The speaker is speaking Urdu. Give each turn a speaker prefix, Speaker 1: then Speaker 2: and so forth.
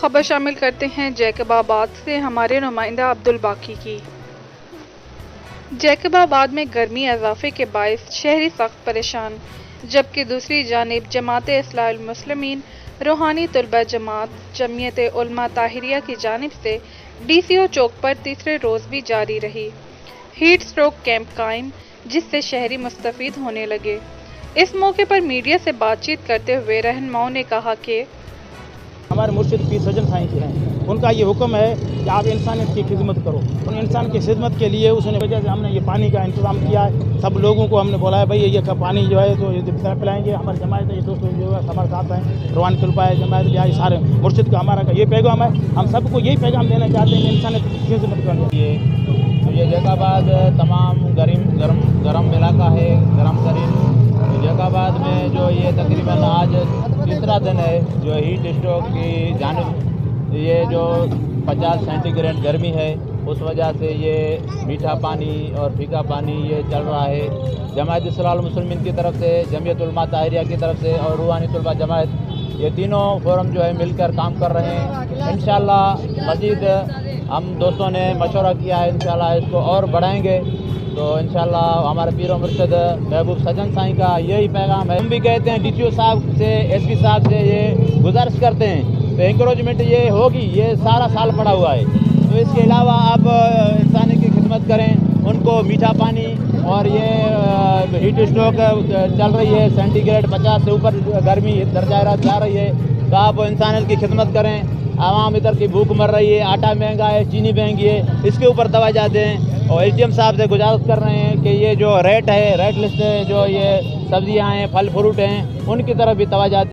Speaker 1: خبر شامل کرتے ہیں جیکب آباد سے ہمارے نمائندہ عبدالباقی کی۔ جیکب آباد میں گرمی اضافے کے باعث شہری سخت پریشان، جبکہ دوسری جانب جماعت اصلاح المسلمین روحانی طلبہ جماعت جمعیت علماء طاہریہ کی جانب سے ڈی سی او چوک پر تیسرے روز بھی جاری رہی ہیٹ اسٹروک کیمپ قائم، جس سے شہری مستفید ہونے لگے۔ اس موقع پر میڈیا سے بات چیت کرتے ہوئے رہنماؤں نے کہا کہ
Speaker 2: ہمارے مرشد پیر سجن سائیں ہیں، ان کا یہ حکم ہے کہ آپ انسانیت کی خدمت کرو۔ ان انسان کی خدمت کے لیے اس وجہ سے ہم نے یہ پانی کا انتظام کیا ہے۔ سب لوگوں کو ہم نے بولا ہے بھائی یہ پانی جو ہے تو یہ پلائیں گے۔ ہماری جماعت ہے، یہ دوست جو ہے ہمارے ساتھ ہیں، روحانی طلبہ ہے، جماعت یہ سارے مرشد کا ہمارا یہ پیغام ہے۔ ہم سب کو یہی پیغام دینا چاہتے ہیں کہ انسانیت کی خدمت کریں۔
Speaker 3: یہ جیکب آباد تمام گرم علاقہ ہے، گرم ترین۔ جیکب آباد میں جو یہ تقریباً آج تیسرا دن ہے جو ہیٹ اسٹروک کی جانب یہ جو 50 سینٹی گریڈ گرمی ہے، اس وجہ سے یہ میٹھا پانی اور پھیکا پانی یہ چل رہا ہے۔ جماعت اصلاح المسلمین کی طرف سے، جمعیت علماء طاہریہ کی طرف سے اور روحانی طلبہ جماعت، یہ تینوں فورم جو ہے مل کر کام کر رہے ہیں۔ انشاءاللہ مزید ہم دوستوں نے مشورہ کیا ہے، انشاءاللہ اس کو اور بڑھائیں گے۔ تو انشاءاللہ ہمارے پیر و مرشد محبوب سجن سائیں کا یہی پیغام ہے۔ ہم بھی کہتے ہیں ڈی سی او صاحب سے، ایس پی صاحب سے یہ گزارش کرتے ہیں تو انکروچمنٹ یہ ہوگی، یہ سارا سال پڑا ہوا ہے، تو اس کے علاوہ آپ انسانی کی خدمت کریں، ان کو میٹھا پانی اور یہ ہیٹ اسٹروک چل رہی ہے، سینٹی گریڈ 50 سے اوپر گرمی درجہ حرارت جا رہی ہے، تو آپ انسانیت کی خدمت کریں۔ عوام ادھر کی بھوک مر رہی ہے، آٹا مہنگا ہے، چینی مہنگی ہے، اس کے اوپر توجہ دیں۔ اور ایس ڈی ایم صاحب سے گزارش کر رہے ہیں کہ یہ جو ریٹ لسٹ ہے، جو یہ سبزیاں ہیں، پھل فروٹ ہیں، ان کی طرف بھی توجہ دیں۔